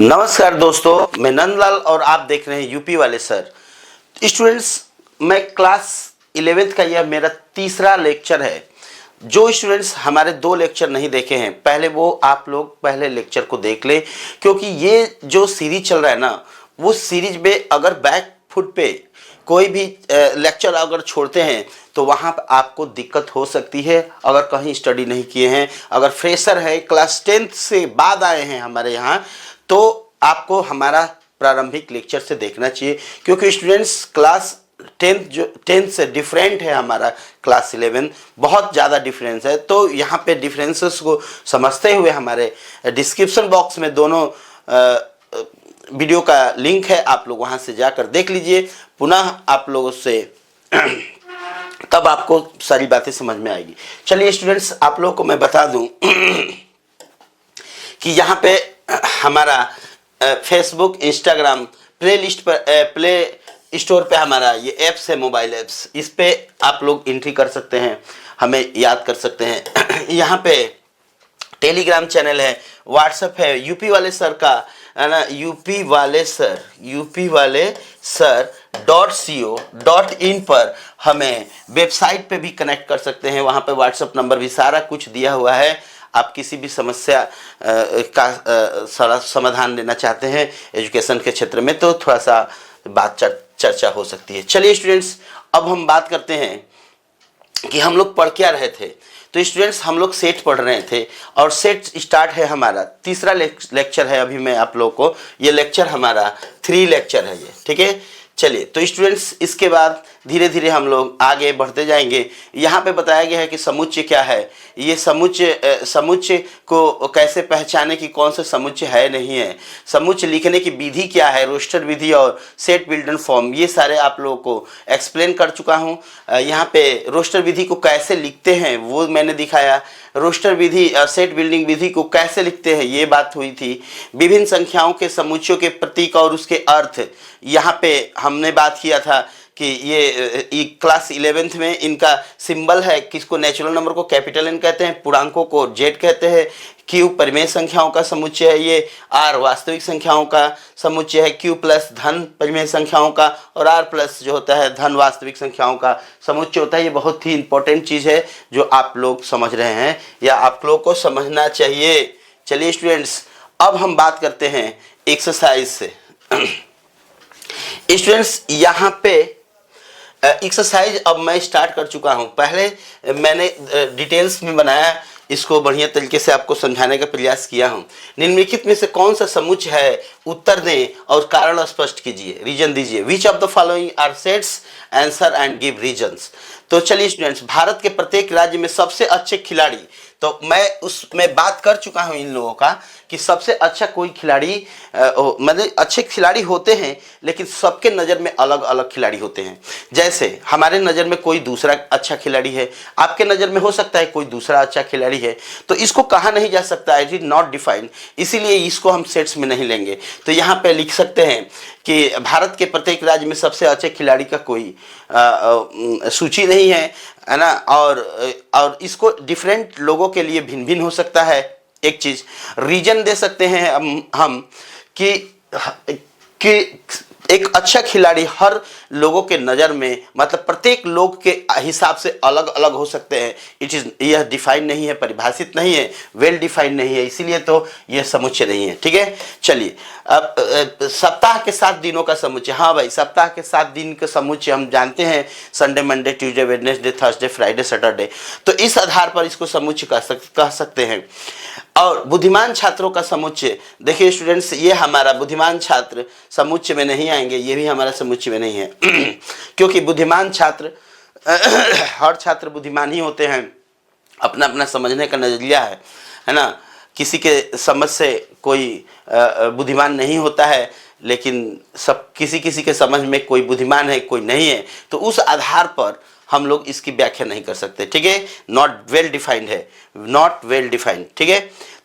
नमस्कार दोस्तों, मैं नंदलाल और आप देख रहे हैं यूपी वाले सर। स्टूडेंट्स, मैं क्लास 11th का यह मेरा तीसरा लेक्चर है। जो स्टूडेंट्स हमारे 2 लेक्चर नहीं देखे हैं, पहले वो आप लोग पहले लेक्चर को देख ले, क्योंकि ये जो सीरीज चल रहा है ना, वो सीरीज में अगर बैक फुट पे कोई भी लेक्चर अगर छोड़ते हैं तो वहाँ पर आपको दिक्कत हो सकती है। अगर कहीं स्टडी नहीं किए हैं, अगर फ्रेशर है, क्लास 10th से बाद आए हैं हमारे यहाँ, तो आपको हमारा प्रारंभिक लेक्चर से देखना चाहिए, क्योंकि स्टूडेंट्स क्लास 10th से डिफरेंट है हमारा क्लास 11, बहुत ज़्यादा डिफरेंस है। तो यहाँ पे डिफरेंसेस को समझते हुए हमारे डिस्क्रिप्शन बॉक्स में दोनों वीडियो का लिंक है, आप लोग वहाँ से जाकर देख लीजिए। पुनः आप लोगों से तब आपको सारी बातें समझ में आएगी। चलिए स्टूडेंट्स, आप लोगों को मैं बता दूं कि यहाँ पे हमारा फेसबुक, इंस्टाग्राम, प्ले लिस्ट पर प्ले स्टोर पे हमारा ये ऐप्स है, मोबाइल ऐप्स, इस पे आप लोग एंट्री कर सकते हैं, हमें याद कर सकते हैं। यहाँ पे टेलीग्राम चैनल है, व्हाट्सएप है, यूपी वाले सर का है ना, यूपी वाले सर .co.in पर हमें वेबसाइट पे भी कनेक्ट कर सकते हैं। वहाँ पे व्हाट्सएप नंबर भी सारा कुछ दिया हुआ है। आप किसी भी समस्या का सारा समाधान लेना चाहते हैं एजुकेशन के क्षेत्र में, तो थोड़ा सा बात चर्चा हो सकती है। चलिए स्टूडेंट्स, अब हम बात करते हैं कि हम लोग पढ़ क्या रहे थे। तो स्टूडेंट्स, हम लोग सेट पढ़ रहे थे और सेट स्टार्ट है हमारा तीसरा लेक्चर है। अभी मैं आप लोगों को ये लेक्चर हमारा 3 लेक्चर है ये, ठीक है। चलिए, तो स्टूडेंट्स, इसके बाद धीरे धीरे हम लोग आगे बढ़ते जाएंगे। यहाँ पे बताया गया है कि समुच्चय क्या है, ये समुच्चय को कैसे पहचाने कि कौन सा समुच्चय है नहीं है, समुच्चय लिखने की विधि क्या है, रोस्टर विधि और सेट बिल्डर फॉर्म, ये सारे आप लोगों को एक्सप्लेन कर चुका हूँ। यहाँ पे रोस्टर विधि को कैसे लिखते हैं वो मैंने दिखाया, रोस्टर विधि और सेट बिल्डिंग विधि को कैसे लिखते हैं ये बात हुई थी। विभिन्न संख्याओं के समुच्चयों के प्रतीक और उसके अर्थ, यहाँ पे हमने बात किया था कि ये क्लास 11th में इनका सिंबल है, किसको नेचुरल नंबर को कैपिटल एन कहते हैं, पूर्णांकों को जेड कहते हैं, क्यू परिमेय संख्याओं का समुच्चय है, ये आर वास्तविक संख्याओं का समुच्चय है, क्यू प्लस धन परिमेय संख्याओं का, और आर प्लस जो होता है धन वास्तविक संख्याओं का समुच्चय होता है। ये बहुत ही इंपॉर्टेंट चीज़ है जो आप लोग समझ रहे हैं या आप लोग को समझना चाहिए। चलिए स्टूडेंट्स, अब हम बात करते हैं एक्सरसाइज से। स्टूडेंट्स, यहाँ पे एक्सरसाइज अब मैं स्टार्ट कर चुका हूँ। पहले मैंने डिटेल्स में बनाया, इसको बढ़िया तरीके से आपको समझाने का प्रयास किया हूँ। निम्नलिखित में से कौन सा समुच्चय है, उत्तर दें और कारण स्पष्ट कीजिए, रीजन दीजिए। Which of the following are sets, answer and give reasons. तो चलिए स्टूडेंट्स, भारत के प्रत्येक राज्य में सबसे अच्छे खिलाड़ी, तो मैं उसमें बात कर चुका हूं इन लोगों का कि सबसे अच्छा कोई खिलाड़ी, मतलब अच्छे खिलाड़ी होते हैं लेकिन सबके नज़र में अलग अलग खिलाड़ी होते हैं। जैसे हमारे नज़र में कोई दूसरा अच्छा खिलाड़ी है, आपके नज़र में हो सकता है कोई दूसरा अच्छा खिलाड़ी है, तो इसको कहा नहीं जा सकता, इट इज नॉट डिफाइंड, इसीलिए इसको हम सेट्स में नहीं लेंगे। तो यहाँ पे लिख सकते हैं कि भारत के प्रत्येक राज्य में सबसे अच्छे खिलाड़ी का कोई सूची नहीं है ना, और इसको डिफरेंट लोगों के लिए भिन्न भिन्न हो सकता है। एक चीज रीजन दे सकते हैं हम कि एक अच्छा खिलाड़ी हर लोगों के नज़र में, मतलब प्रत्येक लोग के हिसाब से अलग अलग हो सकते हैं। यह डिफाइन नहीं है, परिभाषित नहीं है, वेल डिफाइंड नहीं है, इसीलिए तो यह समुच्चय नहीं है, ठीक है। चलिए, अब सप्ताह के 7 दिनों का समुच्चय। हाँ भाई, सप्ताह के 7 दिन का समुच्चय हम जानते हैं, Sunday, Monday, Tuesday, Wednesday, Thursday, Friday, Saturday. तो इस आधार पर इसको समुच्चय कह सकते हैं। और बुद्धिमान छात्रों का समुच्चय, देखिए स्टूडेंट्स, ये हमारा बुद्धिमान छात्र समुच्चय में नहीं आएंगे, ये भी हमारा समुच्चय में नहीं है क्योंकि बुद्धिमान छात्र हर छात्र बुद्धिमान ही होते हैं, अपना अपना समझने का नजरिया है ना। किसी के समझ से कोई बुद्धिमान नहीं होता है, लेकिन सब किसी किसी के समझ में कोई बुद्धिमान है, कोई नहीं है। तो उस आधार पर हम लोग इसकी व्याख्या नहीं कर सकते, ठीक है। नॉट वेल डिफाइंड है, नॉट वेल डिफाइंड, ठीक है।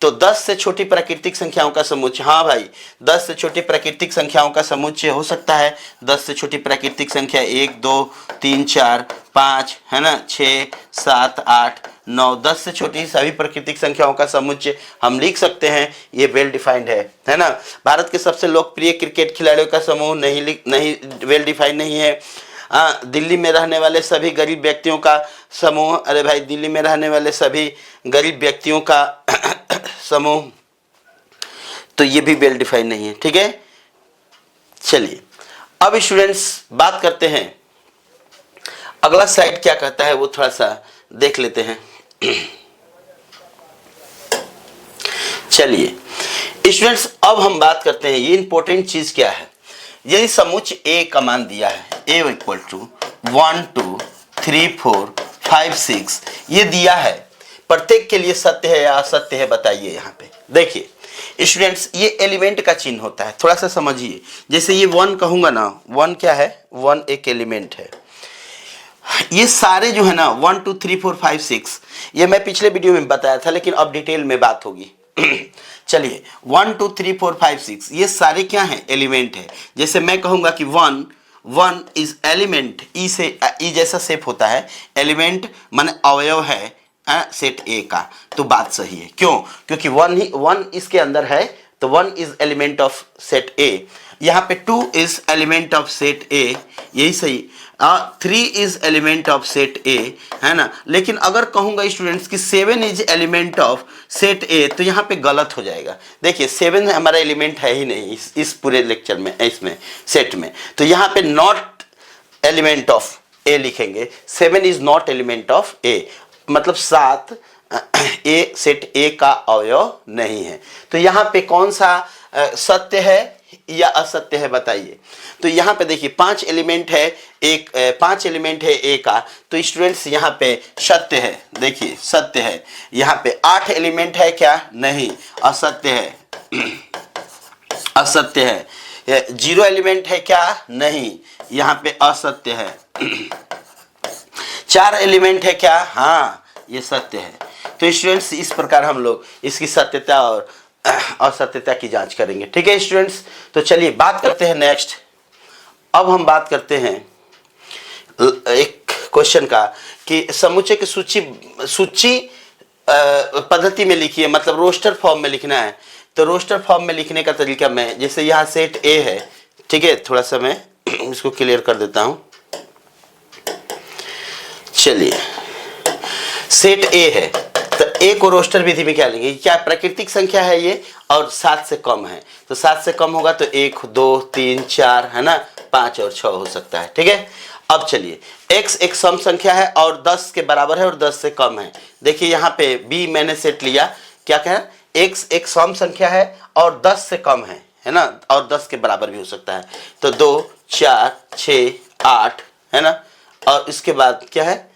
तो 10 से छोटी प्राकृतिक संख्याओं का समुच्चय, हाँ भाई, 10 से छोटी प्राकृतिक संख्याओं का समुच्चय हो सकता है। 10 से छोटी प्राकृतिक संख्या 1, 2, 3, 4, 5 है ना, 6, 7, 8, 9, 10 से छोटी सभी प्राकृतिक संख्याओं का समुच्चय हम लिख सकते हैं, ये वेल डिफाइंड है ना। भारत के सबसे लोकप्रिय क्रिकेट खिलाड़ियों का समूह नहीं वेल डिफाइंड नहीं है। दिल्ली में रहने वाले सभी गरीब व्यक्तियों का समूह, अरे भाई दिल्ली में रहने वाले सभी गरीब व्यक्तियों का समूह, तो ये भी वेल डिफाइंड नहीं है, ठीक है। चलिए अब स्टूडेंट्स बात करते हैं, अगला साइड क्या कहता है वो थोड़ा सा देख लेते हैं। चलिए स्टूडेंट्स अब हम बात करते हैं, ये इंपॉर्टेंट चीज क्या है। यदि समुच्चय ए का मान दिया है, ए इक्वल टू 1 2 3 4 5 6 ये दिया है, प्रत्येक के लिए सत्य है या असत्य है बताइए। यहाँ पे देखिए स्टूडेंट्स, ये एलिमेंट का चिन्ह होता है, थोड़ा सा समझिए। जैसे ये 1 कहूंगा ना, 1 क्या है, 1 एक एलिमेंट है। ये सारे जो है ना 1 2 3 4 5 6 ये मैं पिछले वीडियो में बताया था, लेकिन अब डिटेल में बात होगी। चलिए 1 2 3 4 5 6 ये सारे क्या हैं, एलिमेंट है। जैसे मैं कहूंगा कि 1 इज एलिमेंट, ई से ई जैसा शेप होता है, एलिमेंट माने अवयव है सेट ए का, तो बात सही है। क्यों? क्योंकि 1 इसके अंदर है, तो 1 इज एलिमेंट ऑफ सेट ए। यहाँ पे 2 इज एलिमेंट ऑफ सेट ए, यही सही। 3 इज एलिमेंट ऑफ सेट ए, है ना। लेकिन अगर कहूंगा स्टूडेंट्स कि 7 इज एलिमेंट ऑफ सेट ए, तो यहाँ पे गलत हो जाएगा। देखिए 7 हमारा एलिमेंट है ही नहीं इस पूरे लेक्चर में, इसमें सेट में, तो यहाँ पे नॉट एलिमेंट ऑफ ए लिखेंगे। 7 इज नॉट एलिमेंट ऑफ ए, मतलब 7 ए सेट ए का अवयव नहीं है। तो यहाँ पे कौन सा सत्य है या असत्य है बताइए। तो यहाँ पे देखिए 5 एलिमेंट है, 5 एलिमेंट है ए का, तो स्टूडेंट्स यहाँ पे सत्य है। देखिए सत्य है। यहाँ पे 8 एलिमेंट है क्या, नहीं, असत्य है, असत्य है। 0 एलिमेंट है क्या, नहीं, यहाँ पे असत्य है। 4 एलिमेंट है क्या, हाँ ये सत्य है। तो स्टूडेंट्स इस प्रकार हम लोग इसकी सत्यता और असत्यता की जांच करेंगे, ठीक है स्टूडेंट्स। तो चलिए बात करते हैं नेक्स्ट। अब हम बात करते हैं एक क्वेश्चन का कि समुच्चय की सूची पद्धति में लिखिए, मतलब रोस्टर फॉर्म में लिखना है। तो रोस्टर फॉर्म में लिखने का तरीका मैं, जैसे यहाँ सेट ए है, ठीक है, थोड़ा सा मैं इसको क्लियर कर देता हूँ। चलिए सेट ए है, तो ए को रोस्टर विधि में क्या लेंगे, क्या प्राकृतिक संख्या है ये, और 7 से कम है, तो 7 से कम होगा तो 1 2 3 4 है ना, 5 और 6 हो सकता है, ठीक है। अब चलिए x एक सम संख्या है और 10 के बराबर है और 10 से कम है। देखिए यहाँ पे b मैंने सेट लिया, क्या कहें, x एक सम संख्या है और 10 से कम है ना, और 10 के बराबर भी हो सकता है। तो 2 4 6 8 है ना, और इसके बाद क्या है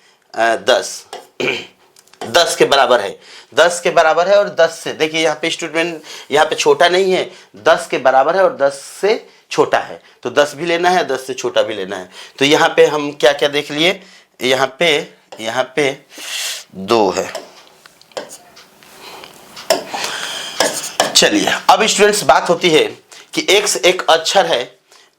10 10 के बराबर है, 10 के बराबर है और 10 से, देखिए यहाँ पे स्टूडेंट यहाँ पे छोटा नहीं है, 10 के बराबर है और 10 से छोटा है, तो 10 भी लेना है, 10 से छोटा भी लेना है। तो यहाँ पे हम क्या क्या देख लिए, यहाँ पे 2 है। चलिए अब स्टूडेंट्स बात होती है कि x एक अक्षर है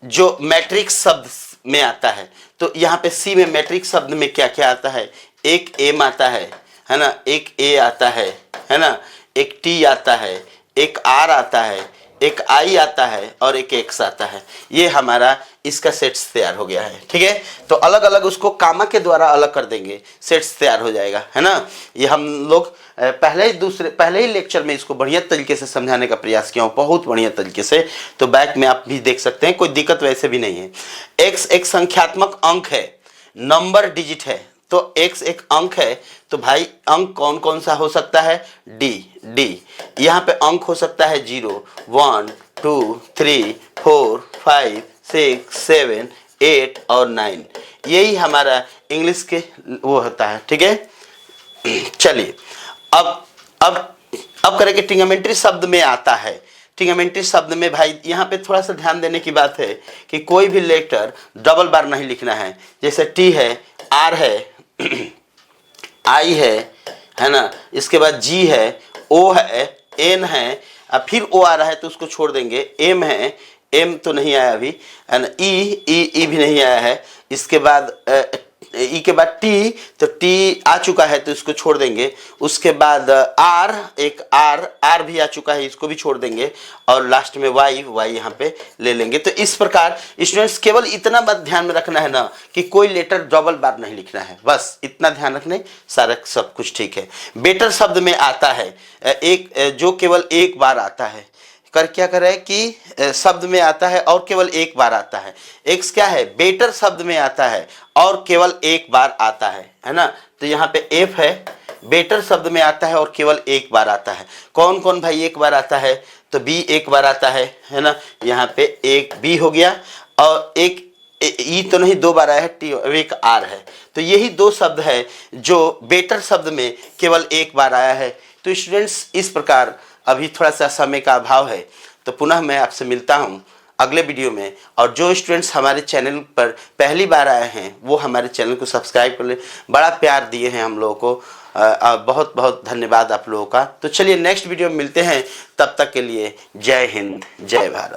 जो मैट्रिक्स शब्द में आता है। तो यहाँ पे C में मैट्रिक्स शब्द में क्या क्या आता है, एक M आता है ना, एक A आता है ना, एक T आता है, एक R आता है, एक I आता है और एक X आता है। ये हमारा इसका सेट्स तैयार हो गया है, ठीक है। तो अलग अलग उसको कामा के द्वारा अलग कर देंगे, सेट्स तैयार हो जाएगा, है ना। ये हम लोग पहले ही लेक्चर में इसको बढ़िया तरीके से समझाने का प्रयास किया हूँ, बहुत बढ़िया तरीके से। तो बैक में आप भी देख सकते हैं, कोई दिक्कत वैसे भी नहीं है। x एक संख्यात्मक अंक है, नंबर डिजिट है, तो x एक अंक है, तो भाई अंक कौन कौन सा हो सकता है, d। यहाँ पे अंक हो सकता है 0 1 2 3 4 5 6 7 8 और 9, यही हमारा इंग्लिश के वो होता है, ठीक है। चलिए अब करेंगे ट्रिग्नोमेट्री शब्द में आता है। ट्रिग्नोमेट्री शब्द में भाई यहाँ पे थोड़ा सा ध्यान देने की बात है कि कोई भी लेटर डबल बार नहीं लिखना है। जैसे टी है, आर है, आई है ना, इसके बाद जी है, ओ है, एन है, अब फिर ओ आ रहा है तो उसको छोड़ देंगे, एम है, एम तो नहीं आया अभी, है ना, ई भी नहीं आया है। इसके बाद ई के बाद टी, तो टी आ चुका है तो इसको छोड़ देंगे। उसके बाद आर, एक आर भी आ चुका है, इसको भी छोड़ देंगे। और लास्ट में वाई यहाँ पे ले लेंगे। तो इस प्रकार स्टूडेंट्स केवल इतना बात ध्यान में रखना है ना कि कोई लेटर डबल बार नहीं लिखना है, बस इतना ध्यान रखने, सारा सब कुछ ठीक है। बेटर शब्द में आता है एक, जो केवल एक बार आता है, क्या करे कि शब्द में आता है और केवल एक बार आता है। एक्स क्या है, बेटर शब्द में आता है और केवल एक बार आता है ना। तो यहाँ पे एफ है, बेटर शब्द में आता है और केवल एक बार आता है। कौन कौन भाई एक बार आता है, तो बी एक बार आता है ना। यहाँ पे एक बी हो गया और एक ई तो नहीं, दो बार आया है टी, और एक आर है। तो यही दो शब्द है जो बेटर शब्द में केवल एक बार आया है। तो स्टूडेंट्स इस प्रकार, अभी थोड़ा सा समय का अभाव है, तो पुनः मैं आपसे मिलता हूं अगले वीडियो में। और जो स्टूडेंट्स हमारे चैनल पर पहली बार आए हैं वो हमारे चैनल को सब्सक्राइब कर ले, बड़ा प्यार दिए हैं हम लोगों को, बहुत बहुत धन्यवाद आप लोगों का। तो चलिए नेक्स्ट वीडियो में मिलते हैं, तब तक के लिए जय हिंद, जय भारत।